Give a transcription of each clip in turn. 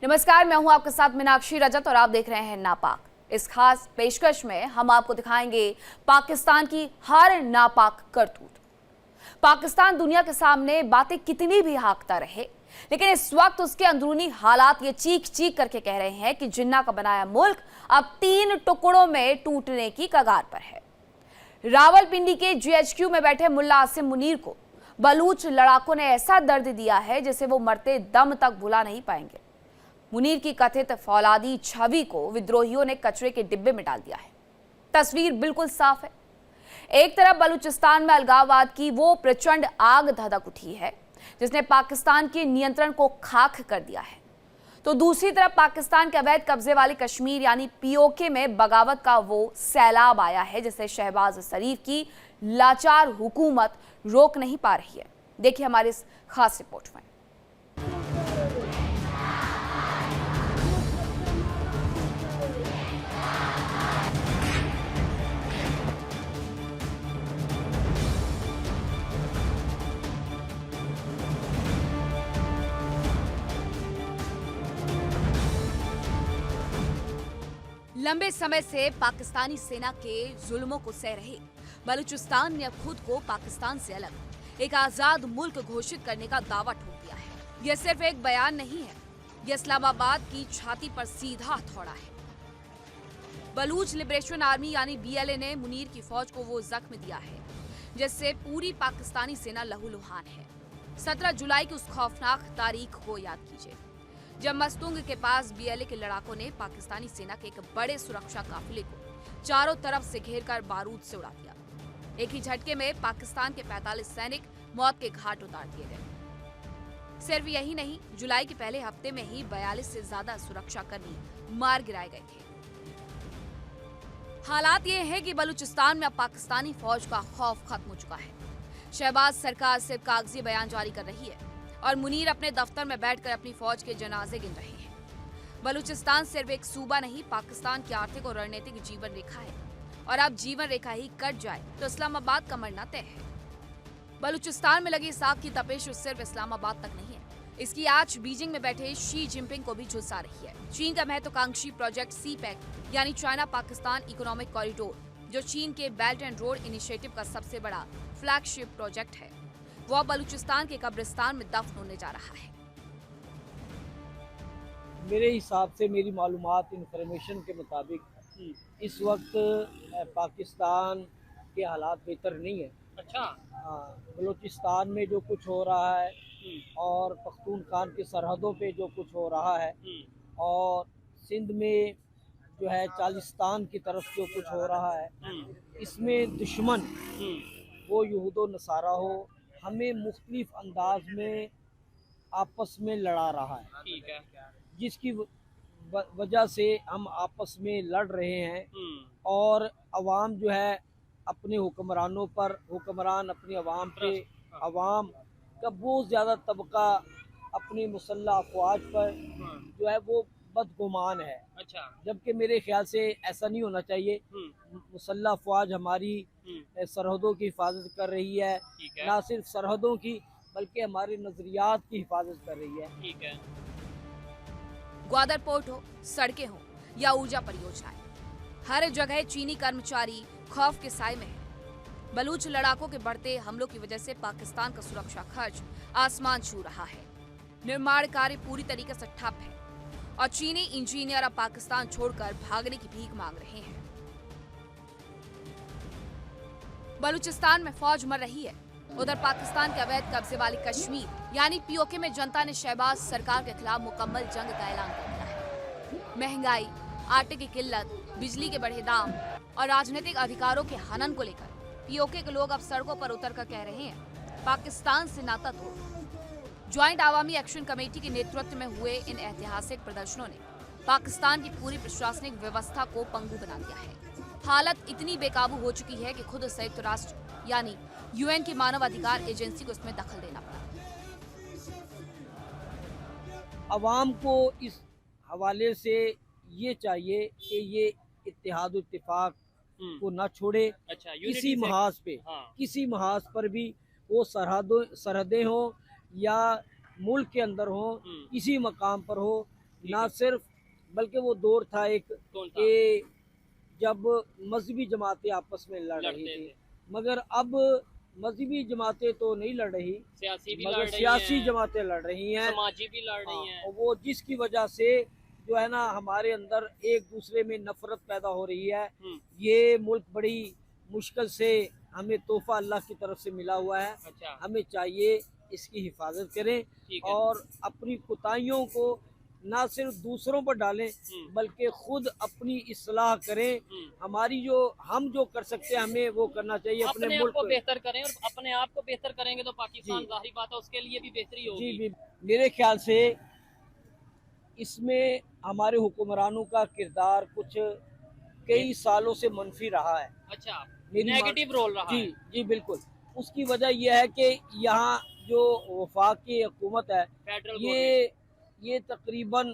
नमस्कार, मैं हूं आपके साथ मीनाक्षी रजत और आप देख रहे हैं नापाक। इस खास पेशकश में हम आपको दिखाएंगे पाकिस्तान की हर नापाक करतूत। पाकिस्तान दुनिया के सामने बातें कितनी भी हाँकता रहे, लेकिन इस वक्त उसके अंदरूनी हालात ये चीख चीख करके कह रहे हैं कि जिन्ना का बनाया मुल्क अब 3 टुकड़ों में टूटने की कगार पर है। रावलपिंडी के जीएचक्यू में बैठे मुल्ला आसिम मुनीर को बलूच लड़ाकों ने ऐसा दर्द दिया है जिसे वो मरते दम तक भुला नहीं पाएंगे। मुनीर की कथित फौलादी छवि को विद्रोहियों ने कचरे के डिब्बे में डाल दिया है। तस्वीर बिल्कुल साफ है। एक तरफ बलूचिस्तान में अलगाववाद की वो प्रचंड आग धधक उठी है जिसने पाकिस्तान के नियंत्रण को खाक कर दिया है, तो दूसरी तरफ पाकिस्तान के अवैध कब्जे वाली कश्मीर यानी पीओके में बगावत का वो सैलाब आया है जिसे शहबाज शरीफ की लाचार हुकूमत रोक नहीं पा रही है। देखिए हमारी इस खास रिपोर्ट में। लंबे समय से पाकिस्तानी सेना के जुल्मों को सह रहे बलूचिस्तान ने अब खुद को पाकिस्तान से अलग एक आजाद मुल्क घोषित करने का दावा ठोक दिया है। यह सिर्फ एक बयान नहीं है, यह इस्लामाबाद की छाती पर सीधा हथौड़ा है। बलूच लिबरेशन आर्मी यानी बीएलए ने मुनीर की फौज को वो जख्म दिया है जिससे पूरी पाकिस्तानी सेना लहूलुहान है। 17 जुलाई की उस खौफनाक तारीख को याद कीजिए जब मस्तुंग के पास बीएलए के लड़ाकों ने पाकिस्तानी सेना के एक बड़े सुरक्षा काफिले को चारों तरफ से घेरकर बारूद से उड़ा दिया। एक ही झटके में पाकिस्तान के 45 सैनिक मौत के घाट उतार दिए गए। सिर्फ यही नहीं, जुलाई के पहले हफ्ते में ही 42 से ज्यादा सुरक्षाकर्मी मार गिराए गए थे। हालात ये है कि बलूचिस्तान में अब पाकिस्तानी फौज का खौफ खत्म हो चुका है। शहबाज सरकार सिर्फ कागजी बयान जारी कर रही है और मुनीर अपने दफ्तर में बैठकर अपनी फौज के जनाजे गिन रहे हैं। बलूचिस्तान सिर्फ एक सूबा नहीं, पाकिस्तान की आर्थिक और रणनीतिक जीवन रेखा है और अब जीवन रेखा ही कट जाए तो इस्लामाबाद का मरना तय है। बलूचिस्तान में लगी इस आग की तपिश सिर्फ इस्लामाबाद तक नहीं है, इसकी आंच बीजिंग में बैठे शी जिनपिंग को भी झुलसा रही है। चीन का महत्वाकांक्षी प्रोजेक्ट CPEC यानी चाइना पाकिस्तान इकोनॉमिक कॉरिडोर, जो चीन के बेल्ट एंड रोड इनिशिएटिव का सबसे बड़ा फ्लैगशिप प्रोजेक्ट है, वो बलूचिस्तान के कब्रिस्तान में दफन होने जा रहा है। मेरे हिसाब से, मेरी मालूमात इंफॉर्मेशन के मुताबिक इस वक्त पाकिस्तान के हालात बेहतर नहीं है। अच्छा। हाँ, बलूचिस्तान में जो कुछ हो रहा है और पख्तूनख्वान की सरहदों पे जो कुछ हो रहा है और सिंध में जो है चालिस्तान की तरफ जो कुछ हो रहा है, इसमें दुश्मन वो यहूदो नसारा हो हमें मुख्तलिफ अंदाज में आपस में लड़ा रहा है। ठीक है। जिसकी वजह से हम आपस में लड़ रहे हैं और अवाम जो है अपने हुक्मरानों पर, हुक्मरान अपनी अवाम पे, अवाम का बहुत ज़्यादा तबका अपनी मुसल्लह अफवाज पर जो है वो बदगुमान है। अच्छा। जबकि मेरे ख्याल से ऐसा नहीं होना चाहिए। मुसल्लह अफवाज हमारी सरहदों की हिफाजत कर रही है, ना सिर्फ सरहदों की बल्कि हमारे नजरियात की हिफाजत कर रही है। ठीक है। ग्वादर पोर्ट हो, सड़कें हो या ऊर्जा परियोजनाएं, हर जगह चीनी कर्मचारी खौफ के साए में है। बलूच लड़ाकों के बढ़ते हमलों की वजह से पाकिस्तान का सुरक्षा खर्च आसमान छू रहा है। निर्माण कार्य पूरी तरीके से ठप है और चीनी इंजीनियर अब पाकिस्तान छोड़कर भागने की भीख मांग रहे हैं। बलूचिस्तान में फौज मर रही है, उधर पाकिस्तान के अवैध कब्जे वाली कश्मीर यानी पीओके में जनता ने शहबाज सरकार के खिलाफ मुकम्मल जंग का ऐलान कर दिया है। महंगाई, आटे की किल्लत, बिजली के बढ़े दाम और राजनीतिक अधिकारों के हनन को लेकर पीओके के लोग अब सड़कों पर उतरकर कह रहे हैं पाकिस्तान से नाता तोड़ो। ज्वाइंट आवामी एक्शन कमेटी के नेतृत्व में हुए इन ऐतिहासिक प्रदर्शनों ने पाकिस्तान की पूरी प्रशासनिक व्यवस्था को पंगु बना दिया है। हालत इतनी बेकाबू हो चुकी है कि खुद संयुक्त राष्ट्र यानी यूएन की मानव अधिकार एजेंसी को इसमें दखल देना पड़ा। अवाम को इस हवाले से ये चाहिए कि ये इत्तेहाद और इत्तेफाक को ना छोड़े। अच्छा, किसी महाज पे, किसी महाज पर भी वो सरहदें हो या मुल्क के अंदर हो, किसी मकाम पर हो, ना सिर्फ, बल्कि वो दौर था एक कौन था? कि जब मजहबी जमातें आपस में लड़ रही लड़ते थी, थे। मगर अब मजहबी जमातें तो नहीं लड़ रही, सियासी भी लड़ मगर रही सियासी हैं, जमातें लड़ रही हैं। समाजी भी लड़ हाँ, रही हैं। और वो जिसकी वजह से जो है ना हमारे अंदर एक दूसरे में नफरत पैदा हो रही है। ये मुल्क बड़ी मुश्किल से हमें तोहफा अल्लाह की तरफ से मिला हुआ है। अच्छा, हमें चाहिए इसकी हिफाजत करें ठीक है। और अपनी कोताहियों को ना सिर्फ दूसरों पर डालें, बल्कि खुद अपनी इस्लाह करें। हमारी हम जो कर सकते हैं हमें वो करना चाहिए अपने अपने आप मुल्क को बेहतर करें, और अपने आप को बेहतर करेंगे तो पाकिस्तान, जी। जाहिर बात है, उसके लिए भी बेहतरी जी होगी। जी, मेरे ख्याल से इसमें हमारे हुक्मरानों का किरदार कुछ कई सालों से मनफी रहा है। अच्छा, मेरी नेगेटिव रोल रहा जी है। जी बिल्कुल। उसकी वजह यह है कि यहाँ जो वफाकी हुकूमत है, फेडरल गवर्नमेंट, ये तकरीबन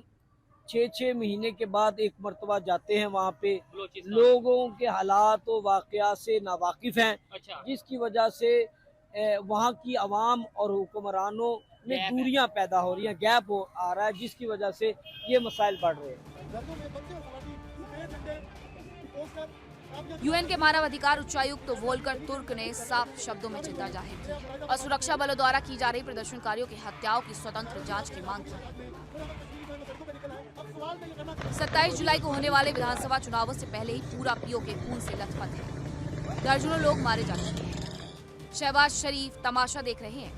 6-6 महीने के बाद एक मरतबा जाते हैं वहाँ पे। बलूचिस्तान। लोगों के हालात व वाक़यात से नावाकिफ़ हैं, अच्छा, जिसकी वजह से वहाँ की आवाम और हुक्मरानों में गैप है। दूरियां पैदा हो रही हैं, गैप आ रहा है, जिसकी वजह से ये मसाइल बढ़ रहे हैं। यूएन के मानवाधिकार उच्चायुक्त वोल्कर तुर्क ने साफ शब्दों में चिंता जाहिर की है और सुरक्षा बलों द्वारा की जा रही प्रदर्शनकारियों की हत्याओं की स्वतंत्र जांच की मांग की है। 27 जुलाई को होने वाले विधानसभा चुनावों से पहले ही पूरा पीओके खून से लथपथ है। दर्जनों लोग मारे जा चुके हैं। शहबाज शरीफ तमाशा देख रहे हैं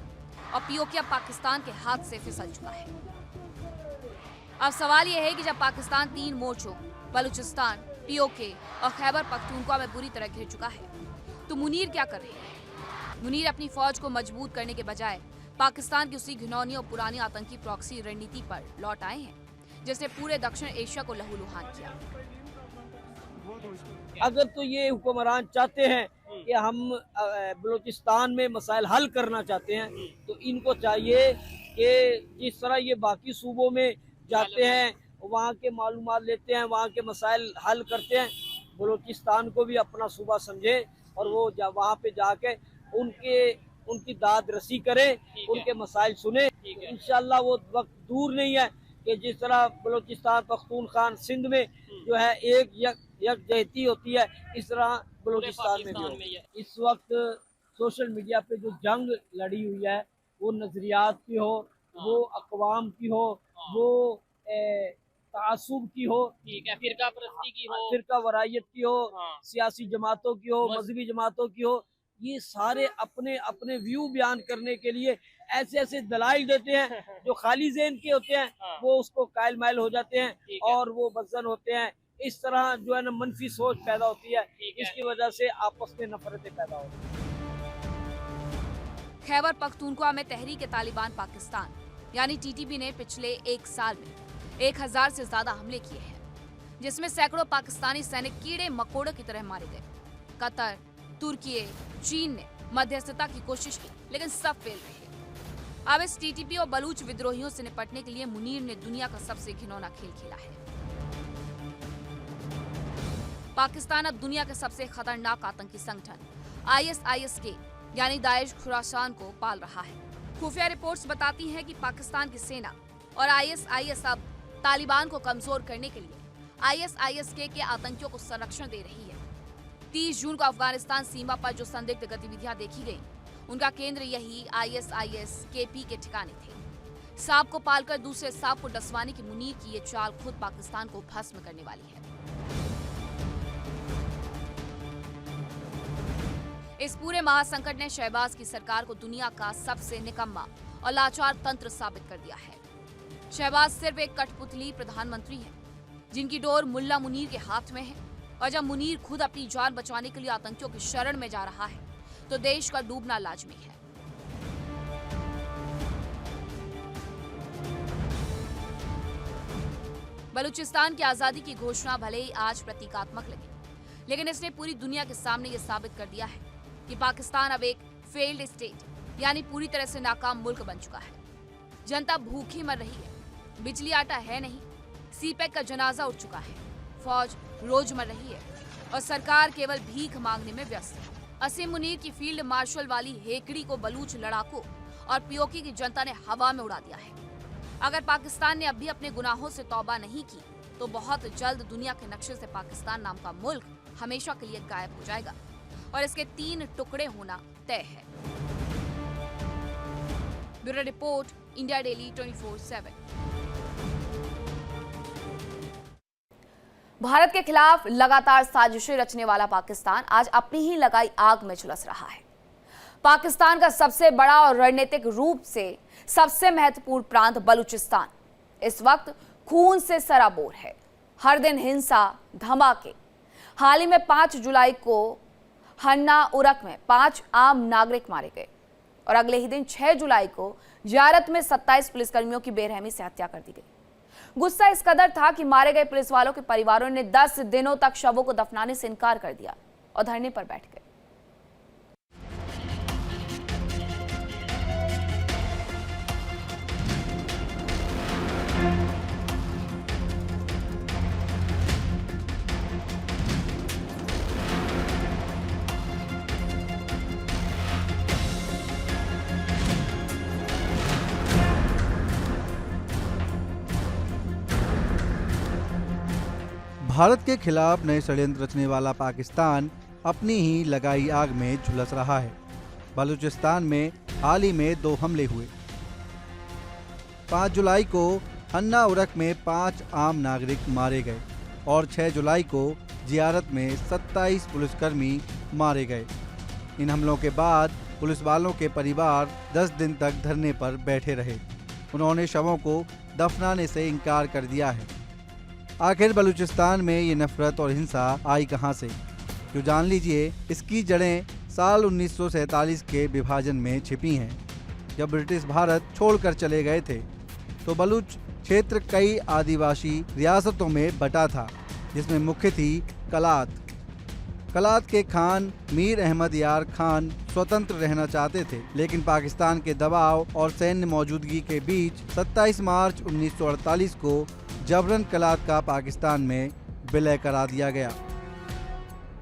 और पीओके अब पाकिस्तान के हाथ से फिसल चुका है। अब सवाल यह है कि जब पाकिस्तान 3 मोर्चों बलूचिस्तान, पीओके और खैबर पख्तूनख्वा में बुरी तरह घिर चुका है, तो मुनीर क्या कर रहे हैं? मुनीर अपनी फौज को मजबूत करने के बजाय पाकिस्तान की उसी घिनौनी और पुरानी आतंकी प्रॉक्सी रणनीति पर लौट आए हैं, जिसने पूरे दक्षिण एशिया को लहूलुहान किया। अगर तो ये हुक्मरान चाहते हैं कि हम बलूचिस्तान में मसाइल हल करना चाहते हैं, तो इनको चाहिए कि जिस तरह ये बाकी सूबों में जाते हैं, वहाँ के मालूमात लेते हैं, वहाँ के मसाइल हल करते हैं, बलूचिस्तान को भी अपना सूबा समझे और वो वहाँ पे जाके उनकी दाद रसी करें, उनके मसाइल सुने। इंशाल्लाह वो वक्त दूर नहीं है कि जिस तरह बलूचिस्तान, पख्तूनख्वा, सिंध में जो है एक यकजहती होती है, इस तरह बलूचिस्तान में भी हो। इस वक्त सोशल मीडिया पे जो जंग लड़ी हुई है, वो नजरियात की हो, वो अक़वाम की हो, वो तासुब की हो, ठीक है, फिरका परस्ती की हो, फिरका वरायत की हो, हाँ। सियासी जमातों की हो, मजहबी जमातों की हो, ये सारे अपने अपने व्यू बयान करने के लिए ऐसे ऐसे दलाइल देते हैं जो खाली ज़हन के होते हैं, हाँ। वो उसको कायल मायल हो जाते हैं ठीक है। और वो बदजन होते हैं। इस तरह जो है ना मनफी सोच पैदा होती है, इसकी वजह से आपस में नफरतें पैदा होती हैं। खैबर पख्तूनख्वा में तहरीक तालिबान पाकिस्तान यानी टीटीपी ने पिछले 1 साल में 1000 से ज्यादा हमले किए हैं, जिसमें सैकड़ों पाकिस्तानी सैनिक कीड़े मकोड़े की तरह मारे गए। कतर, तुर्की, चीन ने मध्यस्थता की कोशिश की, लेकिन सब फेल रहे। अब इस टीटीपी और बलूच विद्रोहियों से निपटने के लिए मुनीर ने दुनिया का सबसे घिनौना खेल खेला है। पाकिस्तान अब दुनिया के सबसे खतरनाक आतंकी संगठन ISIS के यानी दाइश खुरासान को पाल रहा है। खुफिया रिपोर्ट्स बताती हैं कि पाकिस्तान की सेना और ISIS अब तालिबान को कमजोर करने के लिए ISIS के आतंकियों को संरक्षण दे रही है। 30 जून को अफगानिस्तान सीमा पर जो संदिग्ध गतिविधियां देखी गईं, उनका केंद्र यही ISIS KP के ठिकाने थे। सांप को पालकर दूसरे सांप को डसवाने की मुनीर की ये चाल खुद पाकिस्तान को भस्म करने वाली है। इस पूरे महासंकट ने शहबाज की सरकार को दुनिया का सबसे निकम्मा और लाचार तंत्र साबित कर दिया है। शहबाज सिर्फ एक कठपुतली प्रधानमंत्री है, जिनकी डोर मुल्ला मुनीर के हाथ में है, और जब मुनीर खुद अपनी जान बचाने के लिए आतंकियों की शरण में जा रहा है, तो देश का डूबना लाजमी है। बलूचिस्तान की आजादी की घोषणा भले ही आज प्रतीकात्मक लगे, लेकिन इसने पूरी दुनिया के सामने ये साबित कर दिया है कि पाकिस्तान अब एक फेल्ड स्टेट यानी पूरी तरह से नाकाम मुल्क बन चुका है। जनता भूखी मर रही है, बिजली आटा है नहीं, सीपैक का जनाजा उठ चुका है, फौज रोज मर रही है और सरकार केवल भीख मांगने में व्यस्त है। असीम मुनीर की फील्ड मार्शल वाली हेकड़ी को बलूच लड़ाकों और पीओके की जनता ने हवा में उड़ा दिया है। अगर पाकिस्तान ने अभी अपने गुनाहों से तौबा नहीं की तो बहुत जल्द दुनिया के नक्शे से पाकिस्तान नाम का मुल्क हमेशा के लिए गायब हो जाएगा और इसके 3 टुकड़े होना तय है। Bureau report, India daily 24/7। Bharat के खिलाफ लगातार साजिशें रचने वाला पाकिस्तान आज अपनी ही लगाई आग में झुलस रहा है। पाकिस्तान का सबसे बड़ा और रणनीतिक रूप से सबसे महत्वपूर्ण प्रांत बलूचिस्तान इस वक्त खून से सराबोर है। हर दिन हिंसा, धमाके। हाल ही में 5 जुलाई को हन्ना उरक में 5 आम नागरिक मारे गए और अगले ही दिन 6 जुलाई को जियारत में 27 पुलिसकर्मियों की बेरहमी से हत्या कर दी गई। गुस्सा इस कदर था कि मारे गए पुलिस वालों के परिवारों ने 10 दिनों तक शवों को दफनाने से इनकार कर दिया और धरने पर बैठ गए। भारत के खिलाफ नए षड्यंत्र रचने वाला पाकिस्तान अपनी ही लगाई आग में झुलस रहा है। बलूचिस्तान में हाल ही में 2 हमले हुए। 5 जुलाई को हन्ना उरक में 5 आम नागरिक मारे गए और 6 जुलाई को जियारत में 27 पुलिसकर्मी मारे गए। इन हमलों के बाद पुलिस वालों के परिवार 10 दिन तक धरने पर बैठे रहे। उन्होंने शवों को दफनाने से इनकार कर दिया है। आखिर बलूचिस्तान में ये नफरत और हिंसा आई कहां से? जो जान लीजिए, इसकी जड़ें साल 1947 के विभाजन में छिपी हैं। जब ब्रिटिश भारत छोड़कर चले गए थे तो बलूच क्षेत्र कई आदिवासी रियासतों में बटा था, जिसमें मुख्य थी कलात। कलात के खान मीर अहमद यार खान स्वतंत्र रहना चाहते थे, लेकिन पाकिस्तान के दबाव और सैन्य मौजूदगी के बीच 27 मार्च 1948 को जबरन कलात का पाकिस्तान में विलय करा दिया गया।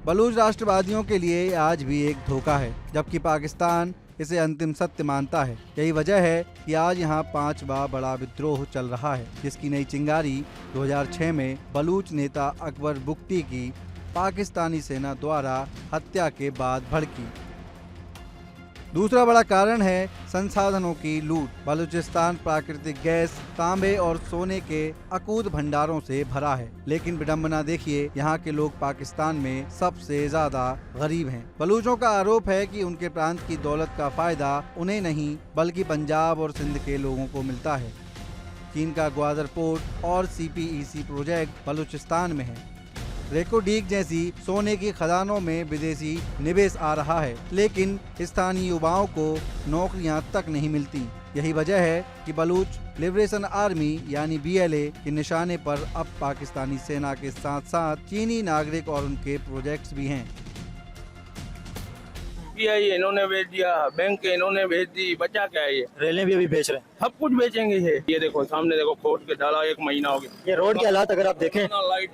बलूच राष्ट्रवादियों के लिए आज भी एक धोखा है, जबकि पाकिस्तान इसे अंतिम सत्य मानता है। यही वजह है कि आज यहाँ 5वां बड़ा विद्रोह चल रहा है, जिसकी नई चिंगारी 2006 में बलूच नेता अकबर बुगटी की पाकिस्तानी सेना द्वारा हत्या के बाद भड़की। दूसरा बड़ा कारण है संसाधनों की लूट। बलूचिस्तान प्राकृतिक गैस, तांबे और सोने के अकूत भंडारों से भरा है, लेकिन विडंबना देखिए, यहाँ के लोग पाकिस्तान में सबसे ज्यादा गरीब हैं। बलूचों का आरोप है कि उनके प्रांत की दौलत का फायदा उन्हें नहीं बल्कि पंजाब और सिंध के लोगों को मिलता है। चीन का ग्वादर पोर्ट और CPEC प्रोजेक्ट बलूचिस्तान में है। रेकोडीक जैसी सोने की खदानों में विदेशी निवेश आ रहा है, लेकिन स्थानीय युवाओं को नौकरियां तक नहीं मिलती। यही वजह है कि बलूच लिबरेशन आर्मी यानी BLA के निशाने पर अब पाकिस्तानी सेना के साथ साथ चीनी नागरिक और उनके प्रोजेक्ट्स भी हैं। इन्होंने बेच दिया, बैंक इन्होंने बेच दी, बचा क्या है? ये रेलें भी अभी बेच रहे हैं। सब कुछ बेचेंगे ये देखो सामने देखो, खोद के डाला 1 महीना हो गया। ये रोड के हालात अगर आप देखें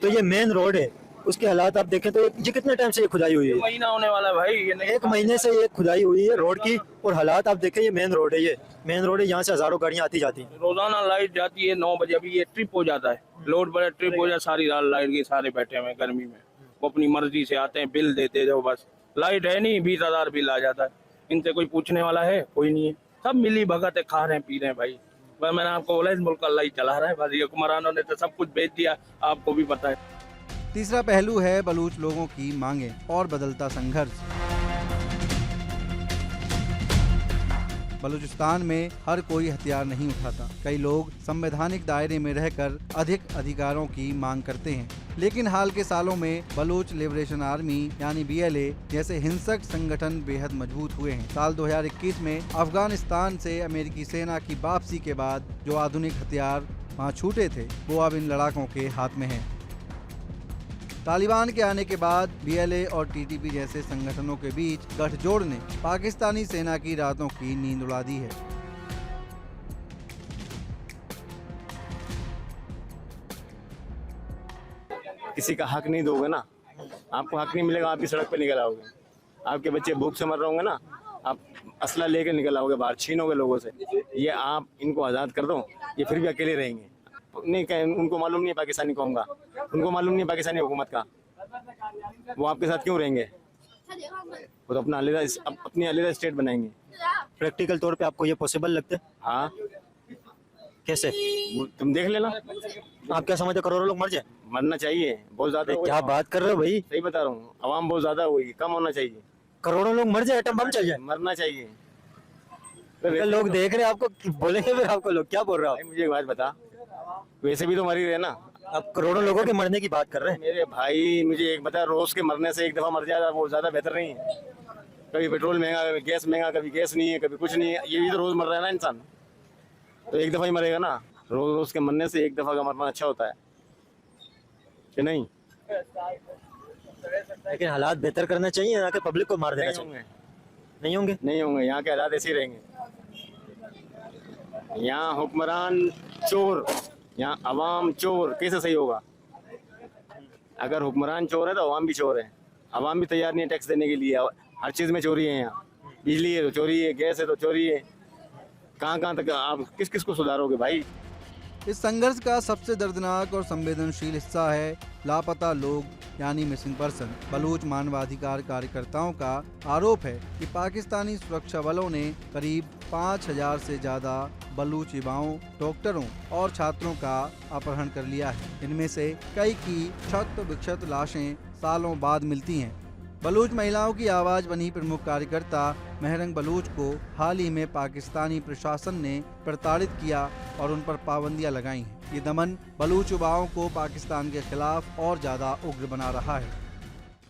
तो ये मेन रोड है, उसके हालात आप देखें तो ये कितने टाइम से ये खुदाई हुई है? महीना होने वाला है भाई, ये नहीं 1 महीने से ये खुदाई हुई है रोड की। और हालात आप देखें, ये मेन रोड है, ये मेन रोड है, यहाँ से हजारों गाड़ियाँ आती जाती हैं। रोजाना लाइट जाती है 9 बजे। अभी ये ट्रिप हो जाता है, लोड बड़ा ट्रिप हो जाए, सारी रात लाइट के सारे बैठे हुए गर्मी में। वो अपनी मर्जी से आते हैं, बिल देते जाओ, बस लाइट है नहीं 20,000 बिल आ जाता है। इनसे कोई पूछने वाला है? कोई नहीं है। सब मिली भगत है, खा रहे हैं, पी रहे हैं भाई। बस मैंने आपको बोला, इस मुल्क अल्लाह ही चला रहा है। बस ये हुक्मरानों ने तो सब कुछ बेच दिया, आपको भी पता है। तीसरा पहलू है बलूच लोगों की मांगे और बदलता संघर्ष। बलूचिस्तान में हर कोई हथियार नहीं उठाता। कई लोग संवैधानिक दायरे में रहकर अधिक अधिकारों की मांग करते हैं, लेकिन हाल के सालों में बलूच लिबरेशन आर्मी यानी BLA जैसे हिंसक संगठन बेहद मजबूत हुए हैं। साल 2021 में अफगानिस्तान से अमेरिकी सेना की वापसी के बाद जो आधुनिक हथियार वहाँ छूटे थे, वो अब इन लड़ाकों के हाथ में हैं। तालिबान के आने के बाद BLA और TTP जैसे संगठनों के बीच गठजोड़ ने पाकिस्तानी सेना की रातों की नींद उड़ा दी है। किसी का हक नहीं दोगे ना, आपको हक नहीं मिलेगा, आप भी सड़क पे निकल आओगे। आपके बच्चे भूख से मर रहे होंगे ना, आप असला लेके निकल आओगे बाहर, छीनोगे लोगों से। ये आप इनको आज़ाद कर दो, ये फिर भी अकेले रहेंगे। नहीं उनको मालूम नहीं है पाकिस्तानी कौम का, उनको मालूम नहीं है पाकिस्तानी हुकूमत का, वो आपके साथ क्यों रहेंगे? वो तो अपनी अलग स्टेट बनाएंगे। प्रैक्टिकल तौर पे आपको ये पॉसिबल लगता है? हाँ, कैसे? वो तुम देख लेना। आप क्या समझते हो, करोड़ों लोग मर जाए? मरना चाहिए, बहुत ज्यादा। क्या बात कर रहे हो भाई? सही बता रहा हूँ, आवाम बहुत ज्यादा हुई, कम होना चाहिए। करोड़ों लोग मर जाए, एटम बम चल जाए? मरना चाहिए। अगर लोग देख रहे हैं आपको, बोलेंगे फिर आपको लोग क्या बोल रहे हो? भाई मुझे एक बात बता, वैसे भी तो मर ही रहे ना। आप करोड़ों लोगों के मरने की बात कर रहे हैं। मेरे भाई मुझे एक बता, रोज के मरने से एक दफा मर जाए वो ज्यादा बेहतर नहीं है? कभी पेट्रोल महंगा, कभी गैस महंगा, कभी गैस नहीं है, कभी कुछ नहीं है, ये भी तो रोज मर रहा है ना इंसान, तो एक दफा ही मरेगा ना। रोज रोज के मरने से एक दफा का मरना अच्छा होता है कि नहीं? लेकिन हालात बेहतर करना चाहिए ना कि पब्लिक को मार देना नहीं चाहिए? होंगे, नहीं होंगे। नहीं होंगे, यहाँ के हालात ऐसे ही रहेंगे। यहाँ हुक्मरान चोर, यहाँ अवाम चोर, कैसे सही होगा? अगर हुक्मरान चोर है तो अवाम भी चोर है। अवाम भी तैयार नहीं है टैक्स देने के लिए, हर चीज़ में चोरी है। यहाँ बिजली है तो चोरी है, गैस है तो चोरी है, कहाँ तक आप किस किस को सुधारोगे भाई? इस संघर्ष का सबसे दर्दनाक और संवेदनशील हिस्सा है लापता लोग यानी मिसिंग पर्सन। बलूच मानवाधिकार कार्यकर्ताओं का आरोप है कि पाकिस्तानी सुरक्षा बलों ने करीब 5000 से ज्यादा बलूच युवाओं, डॉक्टरों और छात्रों का अपहरण कर लिया है। इनमें से कई की क्षत विक्षत लाशें सालों बाद मिलती हैं। बलूच महिलाओं की आवाज बनी प्रमुख कार्यकर्ता महरंग बलूच को हाल ही में पाकिस्तानी प्रशासन ने प्रताड़ित किया और उन पर पाबंदियां लगाई हैं। ये दमन बलूच युवाओं को पाकिस्तान के खिलाफ और ज्यादा उग्र बना रहा है।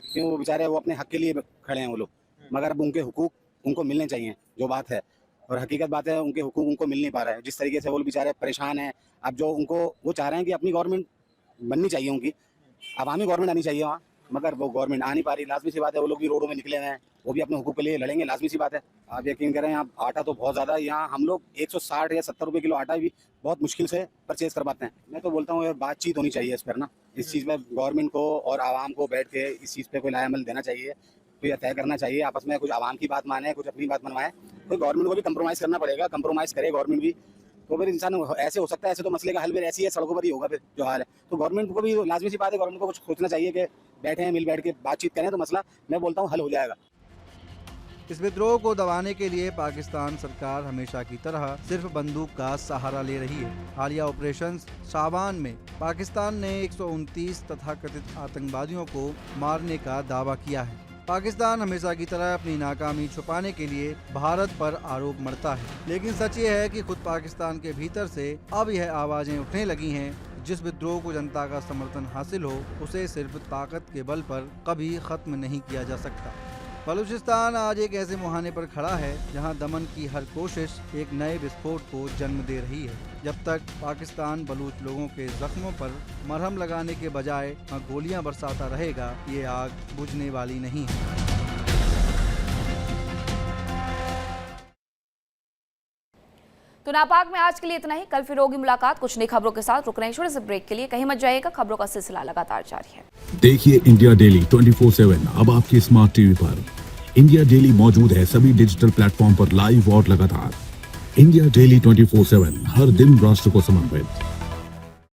क्यों वो बेचारे वो अपने हक के लिए खड़े हैं वो लोग, मगर अब उनके हुकूक उनको मिलने चाहिए, जो बात है। और हकीकत बात है, उनके हुकूक उनको मिल नहीं पा रहा है। जिस तरीके से वो बेचारे परेशान हैं, अब जो उनको वो चाह रहे हैं कि अपनी गवर्नमेंट बननी चाहिए, उनकी अवामी गवर्नमेंट आनी चाहिए वहाँ, मगर वो गवर्नमेंट आ नहीं पा रही। लाजमी सी बात है, वो लोग भी रोडों में निकले हुए हैं, वो भी अपने हुकूक के लिए लड़ेंगे, लाजमी सी बात है। आप यकीन करें, यहाँ आटा तो बहुत ज़्यादा है। यहाँ हम लोग 160 या 70 रुपये किलो आटा भी बहुत मुश्किल से परचेज कर पाते हैं। मैं तो बोलता हूँ बातचीत होनी चाहिए इस पर ना, इस चीज़ में गवर्नमेंट को और आवाम को बैठ के इस चीज़ पे कोई लाएमल देना चाहिए, कोई तय करना चाहिए आपस में, कुछ आवाम की बात माने, कुछ अपनी बात मनवाए। तो गवर्नमेंट को भी कंप्रोमाइज़ करना पड़ेगा, कंप्रोमाइज़ करे गवर्नमेंट भी, तो फिर इंसान ऐसे हो सकता है। ऐसे तो मसले का हल फिर ऐसी है, सड़कों पर ही होगा फिर जो हाल है। तो गवर्नमेंट को भी लाजमी सी बात है, गवर्नमेंट को कुछ सोचना चाहिए कि बैठे हैं, मिल बैठ के बातचीत करें तो मसला, मैं बोलता हूँ, हल हो जाएगा। इस विद्रोह को दबाने के लिए पाकिस्तान सरकार हमेशा की तरह सिर्फ बंदूक का सहारा ले रही है। हालिया ऑपरेशन शाबान में पाकिस्तान ने 129 तथाकथित आतंकवादियों को मारने का दावा किया है। पाकिस्तान हमेशा की तरह अपनी नाकामी छुपाने के लिए भारत पर आरोप मढ़ता है, लेकिन सच ये है कि खुद पाकिस्तान के भीतर से अब यह आवाजें उठने लगी हैं। जिस विद्रोह को जनता का समर्थन हासिल हो, उसे सिर्फ ताकत के बल पर कभी खत्म नहीं किया जा सकता। बलूचिस्तान आज एक ऐसे मुहाने पर खड़ा है जहां दमन की हर कोशिश एक नए विस्फोट को जन्म दे रही है। जब तक पाकिस्तान बलूच लोगों के जख्मों पर मरहम लगाने के बजाय गोलियां बरसाता रहेगा, ये आग बुझने वाली नहीं है। तो नापाक में आज के लिए इतना ही। कल फिर होगी मुलाकात कुछ नई खबरों के साथ। रुक रहे हैं छोटे से ब्रेक के लिए, कहीं मत जाइएगा, खबरों का सिलसिला लगातार जारी है। देखिए इंडिया डेली 24/7 अब आपकी स्मार्ट टीवी पर। इंडिया डेली मौजूद है सभी डिजिटल प्लेटफॉर्म पर लाइव और लगातार। इंडिया डेली 24/7 हर दिन राष्ट्र को समर्पित।